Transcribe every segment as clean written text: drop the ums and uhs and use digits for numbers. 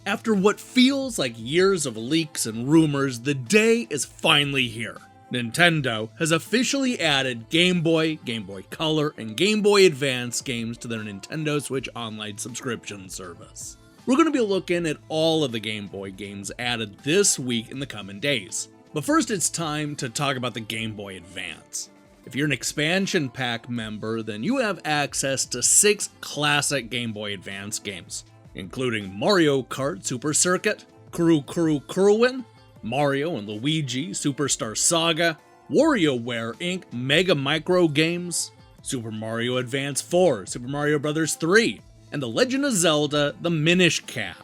After what feels like years of leaks and rumors, the day is finally here. Nintendo has officially added Game Boy, Game Boy Color, and Game Boy Advance games to their Nintendo Switch Online subscription service. We're going to be looking at all of the Game Boy games added this week in the coming days. But first it's time to talk about the Game Boy Advance. If you're an expansion pack member, then you have access to 6 classic Game Boy Advance games, including Mario Kart Super Circuit, Kuru Kuru Kururin, Mario and Luigi Superstar Saga, WarioWare Inc. Mega Microgames, Super Mario Advance 4, Super Mario Bros. 3, and The Legend of Zelda, the Minish Cap.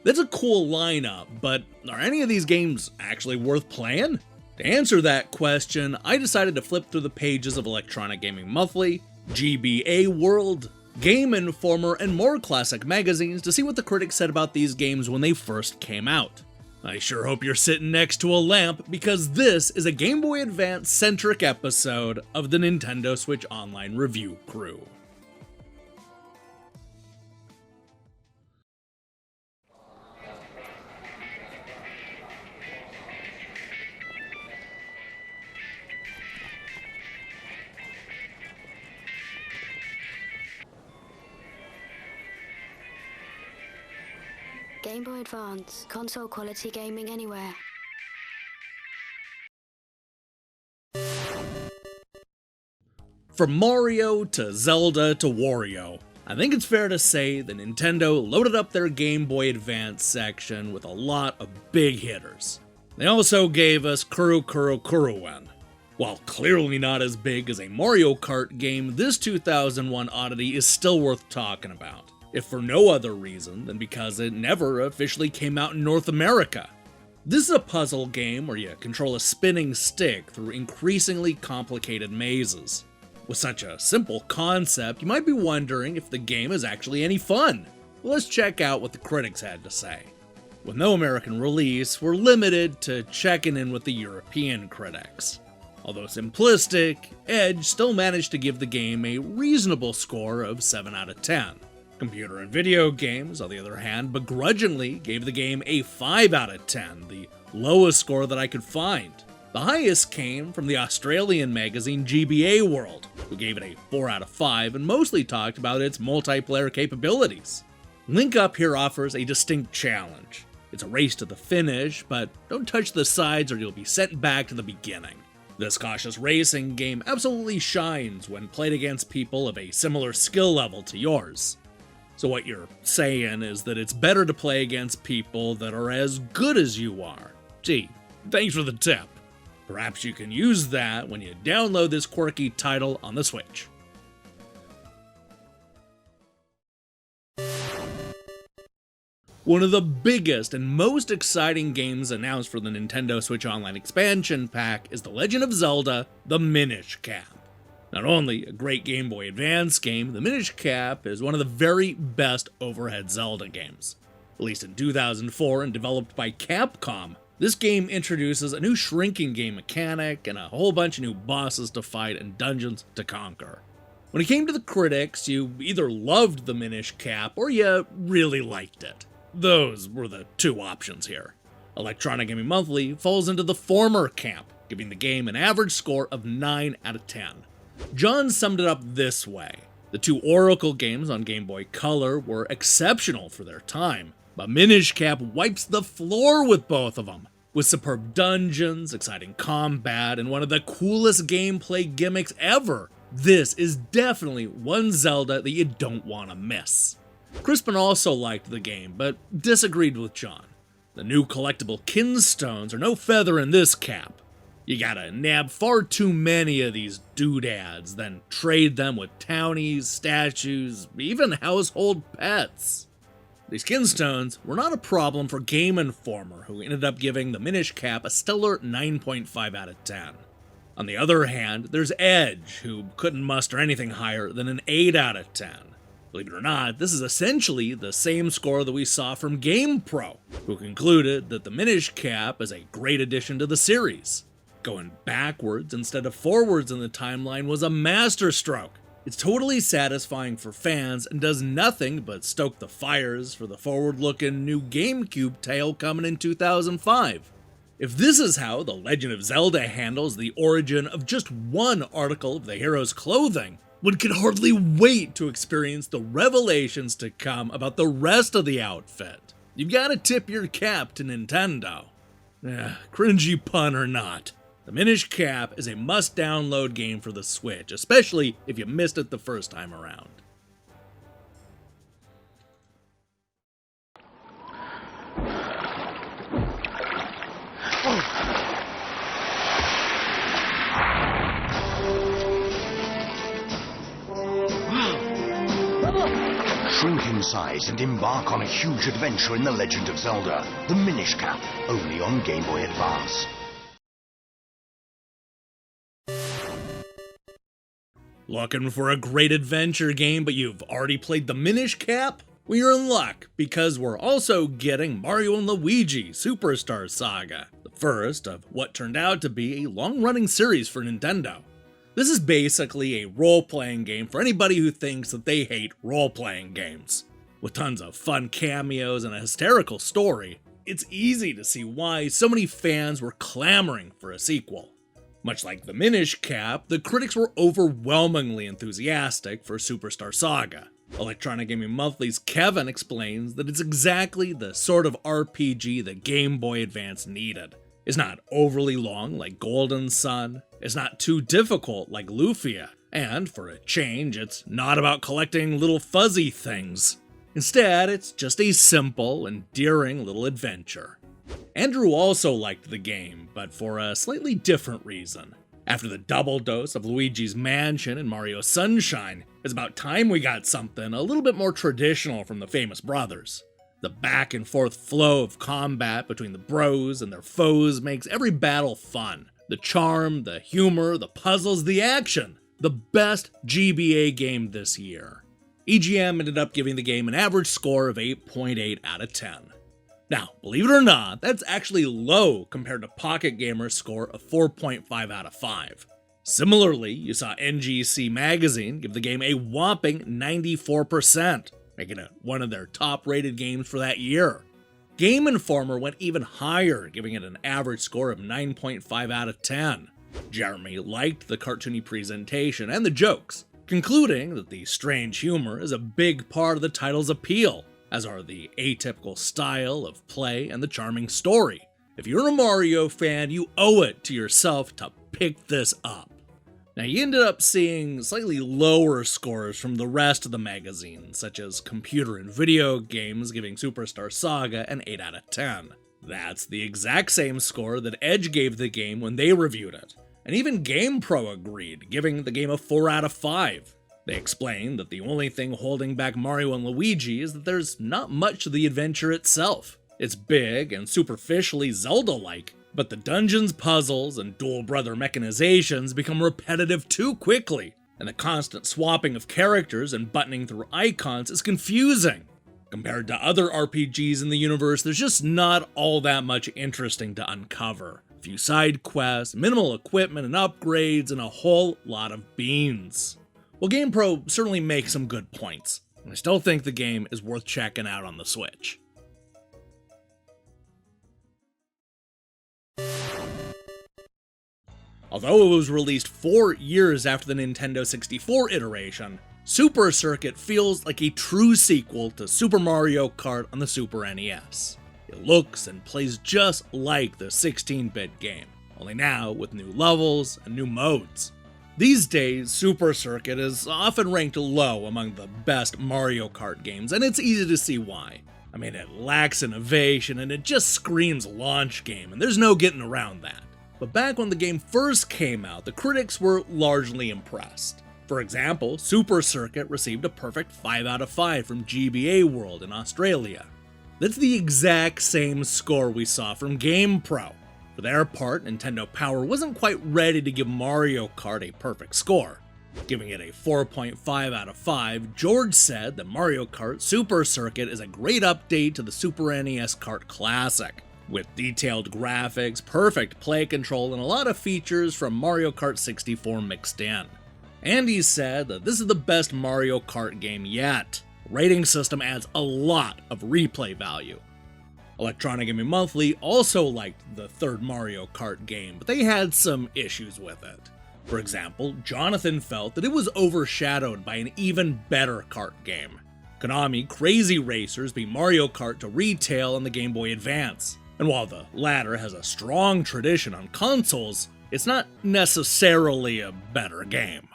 That's a cool lineup, but are any of these games actually worth playing? To answer that question, I decided to flip through the pages of Electronic Gaming Monthly, GBA World, Game Informer, and more classic magazines to see what the critics said about these games when they first came out. I sure hope you're sitting next to a lamp, because this is a Game Boy Advance-centric episode of the Nintendo Switch Online Review Crew. Game Boy Advance, console quality gaming anywhere. From Mario to Zelda to Wario, I think it's fair to say that Nintendo loaded up their Game Boy Advance section with a lot of big hitters. They also gave us Kuru Kuru Kururin. While clearly not as big as a Mario Kart game, this 2001 oddity is still worth talking about, if for no other reason than because it never officially came out in North America. This is a puzzle game where you control a spinning stick through increasingly complicated mazes. With such a simple concept, you might be wondering if the game is actually any fun. Well, let's check out what the critics had to say. With no American release, we're limited to checking in with the European critics. Although simplistic, Edge still managed to give the game a reasonable score of 7 out of 10. Computer and Video Games, on the other hand, begrudgingly gave the game a 5 out of 10, the lowest score that I could find. The highest came from the Australian magazine GBA World, who gave it a 4 out of 5 and mostly talked about its multiplayer capabilities. Link Up here offers a distinct challenge. It's a race to the finish, but don't touch the sides or you'll be sent back to the beginning. This cautious racing game absolutely shines when played against people of a similar skill level to yours. So what you're saying is that it's better to play against people that are as good as you are. Gee, thanks for the tip. Perhaps you can use that when you download this quirky title on the Switch. One of the biggest and most exciting games announced for the Nintendo Switch Online expansion pack is The Legend of Zelda, the Minish Cap. Not only a great Game Boy Advance game, the Minish Cap is one of the very best overhead Zelda games. Released in 2004 and developed by Capcom, this game introduces a new shrinking game mechanic and a whole bunch of new bosses to fight and dungeons to conquer. When it came to the critics, you either loved the Minish Cap or you really liked it. Those were the two options here. Electronic Gaming Monthly falls into the former camp, giving the game an average score of 9 out of 10. John summed it up this way: the 2 Oracle games on Game Boy Color were exceptional for their time, but Minish Cap wipes the floor with both of them. With superb dungeons, exciting combat, and one of the coolest gameplay gimmicks ever, this is definitely one Zelda that you don't want to miss. Crispin also liked the game, but disagreed with John. The new collectible kinstones are no feather in this cap. You gotta nab far too many of these doodads, then trade them with townies, statues, even household pets. These kinstones were not a problem for Game Informer, who ended up giving the Minish Cap a stellar 9.5 out of 10. On the other hand, there's Edge, who couldn't muster anything higher than an 8 out of 10. Believe it or not, this is essentially the same score that we saw from GamePro, who concluded that the Minish Cap is a great addition to the series. Going backwards instead of forwards in the timeline was a masterstroke. It's totally satisfying for fans and does nothing but stoke the fires for the forward-looking new GameCube tale coming in 2005. If this is how The Legend of Zelda handles the origin of just one article of the hero's clothing, one can hardly wait to experience the revelations to come about the rest of the outfit. You've gotta tip your cap to Nintendo. Cringy pun or not, the Minish Cap is a must-download game for the Switch, especially if you missed it the first time around. Shrink in size and embark on a huge adventure in The Legend of Zelda, the Minish Cap, only on Game Boy Advance. Looking for a great adventure game, but you've already played the Minish Cap? Well, you're in luck, because we're also getting Mario and Luigi Superstar Saga, the first of what turned out to be a long-running series for Nintendo. This is basically a role-playing game for anybody who thinks that they hate role-playing games. With tons of fun cameos and a hysterical story, it's easy to see why so many fans were clamoring for a sequel. Much like the Minish Cap, the critics were overwhelmingly enthusiastic for Superstar Saga. Electronic Gaming Monthly's Kevin explains that it's exactly the sort of RPG that Game Boy Advance needed. It's not overly long like Golden Sun, it's not too difficult like Lufia, and for a change, it's not about collecting little fuzzy things. Instead, it's just a simple, endearing little adventure. Andrew also liked the game, but for a slightly different reason. After the double dose of Luigi's Mansion and Mario Sunshine, it's about time we got something a little bit more traditional from the famous brothers. The back and forth flow of combat between the bros and their foes makes every battle fun. The charm, the humor, the puzzles, the action. The best GBA game this year. EGM ended up giving the game an average score of 8.8 out of 10. Now, believe it or not, that's actually low compared to Pocket Gamer's score of 4.5 out of 5. Similarly, you saw NGC Magazine give the game a whopping 94%, making it one of their top-rated games for that year. Game Informer went even higher, giving it an average score of 9.5 out of 10. Jeremy liked the cartoony presentation and the jokes, concluding that the strange humor is a big part of the title's appeal, as are the atypical style of play and the charming story. If you're a Mario fan, you owe it to yourself to pick this up. Now, you ended up seeing slightly lower scores from the rest of the magazine, such as Computer and Video Games giving Superstar Saga an 8 out of 10. That's the exact same score that Edge gave the game when they reviewed it, and even GamePro agreed, giving the game a 4 out of 5. They explained that the only thing holding back Mario and Luigi is that there's not much to the adventure itself. It's big and superficially Zelda-like, but the dungeons, puzzles, and dual brother mechanizations become repetitive too quickly, and the constant swapping of characters and buttoning through icons is confusing. Compared to other RPGs in the universe, there's just not all that much interesting to uncover. A few side quests, minimal equipment and upgrades, and a whole lot of beans. Well, GamePro certainly makes some good points, and I still think the game is worth checking out on the Switch. Although it was released 4 years after the Nintendo 64 iteration, Super Circuit feels like a true sequel to Super Mario Kart on the Super NES. It looks and plays just like the 16-bit game, only now with new levels and new modes. These days, Super Circuit is often ranked low among the best Mario Kart games, and it's easy to see why. I mean, it lacks innovation and it just screams launch game, and there's no getting around that. But back when the game first came out, the critics were largely impressed. For example, Super Circuit received a perfect 5 out of 5 from GBA World in Australia. That's the exact same score we saw from GamePro. For their part, Nintendo Power wasn't quite ready to give Mario Kart a perfect score. Giving it a 4.5 out of 5, George said that Mario Kart Super Circuit is a great update to the Super NES Kart Classic, with detailed graphics, perfect play control, and a lot of features from Mario Kart 64 mixed in. Andy said that this is the best Mario Kart game yet. The rating system adds a lot of replay value. Electronic Gaming Monthly also liked the third Mario Kart game, but they had some issues with it. For example, Jonathan felt that it was overshadowed by an even better kart game. Konami Crazy Racers beat Mario Kart to retail on the Game Boy Advance, and while the latter has a strong tradition on consoles, it's not necessarily a better game.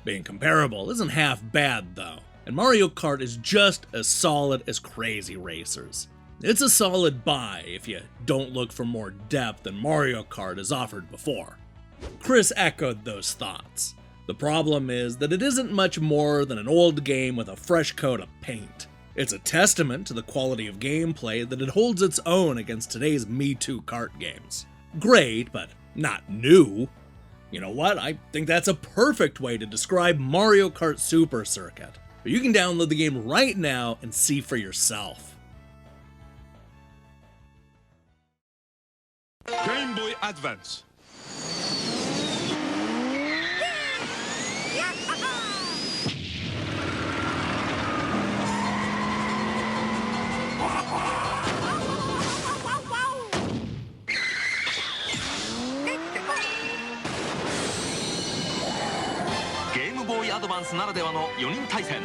Being comparable isn't half bad though, and Mario Kart is just as solid as Crazy Racers. It's a solid buy if you don't look for more depth than Mario Kart has offered before. Chris echoed those thoughts. The problem is that it isn't much more than an old game with a fresh coat of paint. It's a testament to the quality of gameplay that it holds its own against today's Me Too kart games. Great, but not new. You know what? I think that's a perfect way to describe Mario Kart Super Circuit. But you can download the game right now and see for yourself. Game Boy Advance. Game Boy Advance ならではの4人対戦、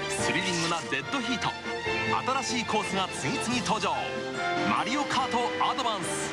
スリリングなデッドヒート、新しいコースが次々登場。マリオカートアドバンス。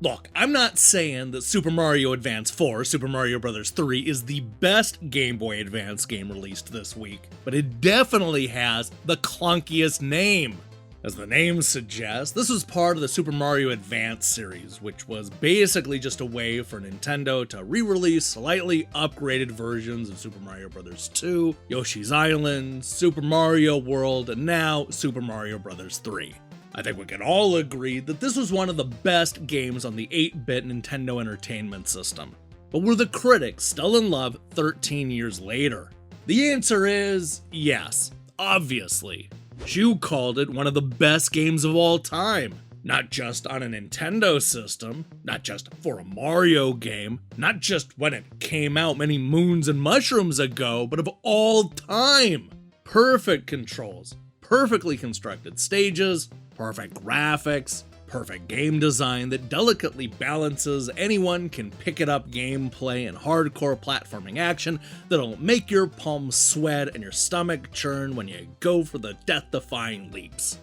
Look, I'm not saying that Super Mario Advance 4, Super Mario Bros. 3 is the best Game Boy Advance game released this week, but it definitely has the clunkiest name. As the name suggests, this was part of the Super Mario Advance series, which was basically just a way for Nintendo to re-release slightly upgraded versions of Super Mario Bros. 2, Yoshi's Island, Super Mario World, and now Super Mario Bros. 3. I think we can all agree that this was one of the best games on the 8-bit Nintendo Entertainment System. But were the critics still in love 13 years later? The answer is yes, obviously. Shu called it one of the best games of all time. Not just on a Nintendo system, not just for a Mario game, not just when it came out many moons and mushrooms ago, but of all time. Perfect controls, perfectly constructed stages, perfect graphics, perfect game design that delicately balances anyone can pick it up gameplay and hardcore platforming action that'll make your palms sweat and your stomach churn when you go for the death-defying leaps.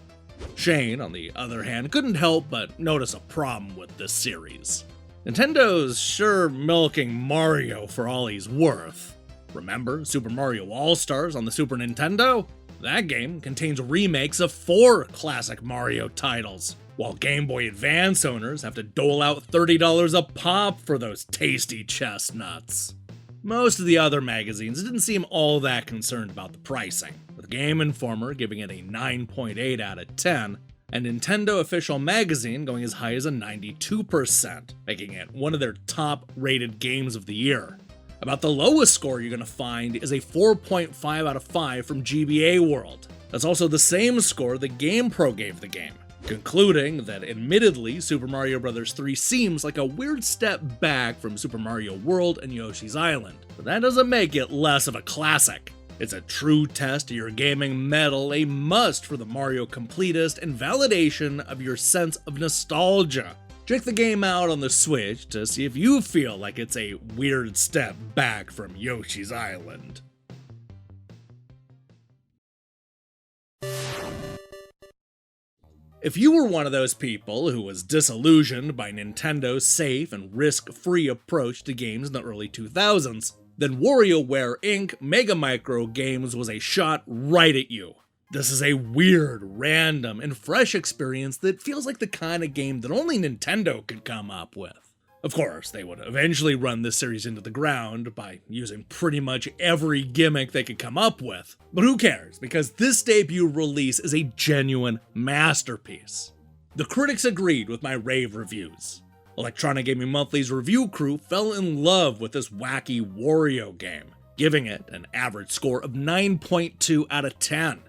Shane, on the other hand, couldn't help but notice a problem with this series. Nintendo's sure milking Mario for all he's worth. Remember Super Mario All-Stars on the Super Nintendo? That game contains remakes of 4 classic Mario titles, while Game Boy Advance owners have to dole out $30 a pop for those tasty chestnuts. Most of the other magazines didn't seem all that concerned about the pricing, with Game Informer giving it a 9.8 out of 10, and Nintendo Official Magazine going as high as a 92%, making it one of their top-rated games of the year. About the lowest score you're going to find is a 4.5 out of 5 from GBA World. That's also the same score that GamePro gave the game, concluding that admittedly Super Mario Bros. 3 seems like a weird step back from Super Mario World and Yoshi's Island, but that doesn't make it less of a classic. It's a true test of your gaming mettle, a must for the Mario completist, and validation of your sense of nostalgia. Check the game out on the Switch to see if you feel like it's a weird step back from Yoshi's Island. If you were one of those people who was disillusioned by Nintendo's safe and risk-free approach to games in the early 2000s, then WarioWare Inc. Mega Micro Games was a shot right at you. This is a weird, random, and fresh experience that feels like the kind of game that only Nintendo could come up with. Of course, they would eventually run this series into the ground by using pretty much every gimmick they could come up with. But who cares, because this debut release is a genuine masterpiece. The critics agreed with my rave reviews. Electronic Gaming Monthly's review crew fell in love with this wacky Wario game, giving it an average score of 9.2 out of 10.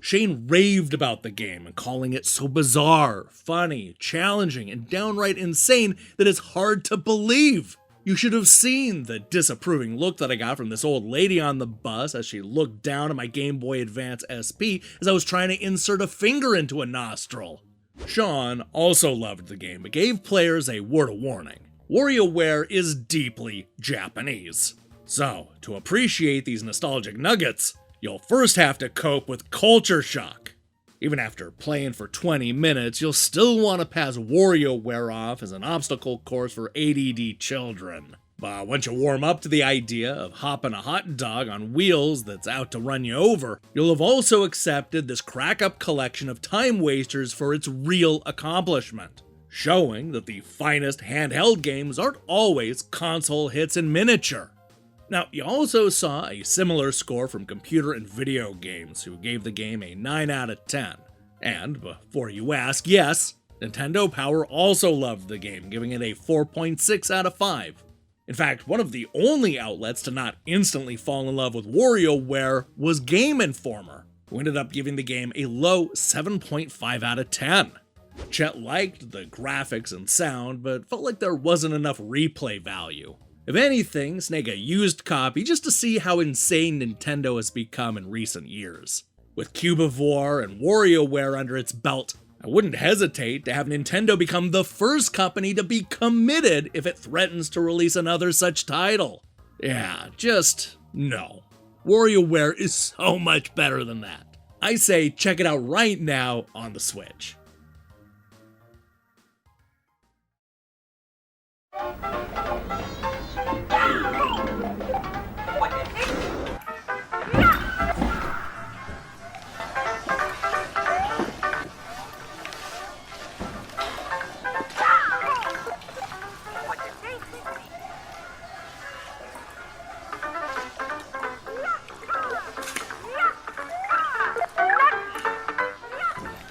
Shane raved about the game and calling it so bizarre, funny, challenging, and downright insane that it's hard to believe. You should have seen the disapproving look that I got from this old lady on the bus as she looked down at my Game Boy Advance SP as I was trying to insert a finger into a nostril. Sean also loved the game, but gave players a word of warning. WarioWare is deeply Japanese. So, to appreciate these nostalgic nuggets, you'll first have to cope with culture shock. Even after playing for 20 minutes, you'll still want to pass WarioWare off as an obstacle course for ADD children. But once you warm up to the idea of hopping a hot dog on wheels that's out to run you over, you'll have also accepted this crack-up collection of time wasters for its real accomplishment, showing that the finest handheld games aren't always console hits in miniature. Now, you also saw a similar score from Computer and Video Games, who gave the game a 9 out of 10. And, before you ask, yes, Nintendo Power also loved the game, giving it a 4.6 out of 5. In fact, one of the only outlets to not instantly fall in love with WarioWare was Game Informer, who ended up giving the game a low 7.5 out of 10. Chet liked the graphics and sound, but felt like there wasn't enough replay value. If anything, snag a used copy just to see how insane Nintendo has become in recent years. With Cube of War and WarioWare under its belt, I wouldn't hesitate to have Nintendo become the first company to be committed if it threatens to release another such title. Yeah, just no. WarioWare is so much better than that. I say check it out right now on the Switch.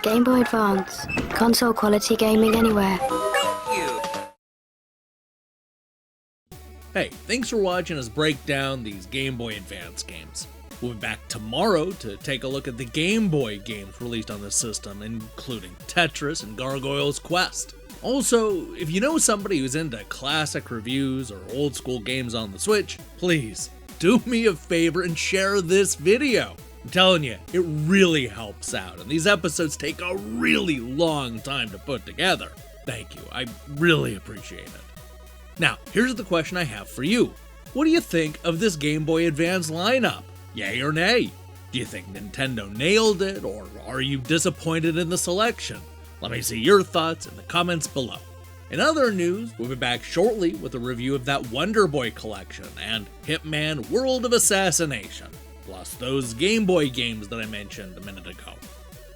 Game Boy Advance. Console quality gaming anywhere. Hey, thanks for watching us break down these Game Boy Advance games. We'll be back tomorrow to take a look at the Game Boy games released on the system, including Tetris and Gargoyle's Quest. Also, if you know somebody who's into classic reviews or old school games on the Switch, please do me a favor and share this video. I'm telling you, it really helps out, and these episodes take a really long time to put together. Thank you, I really appreciate it. Now, here's the question I have for you. What do you think of this Game Boy Advance lineup? Yay or nay? Do you think Nintendo nailed it, or are you disappointed in the selection? Let me see your thoughts in the comments below. In other news, we'll be back shortly with a review of that Wonder Boy collection and Hitman World of Assassination, plus those Game Boy games that I mentioned a minute ago.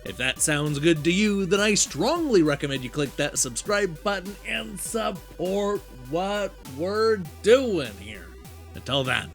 If that sounds good to you, then I strongly recommend you click that subscribe button and support what we're doing here. Until then,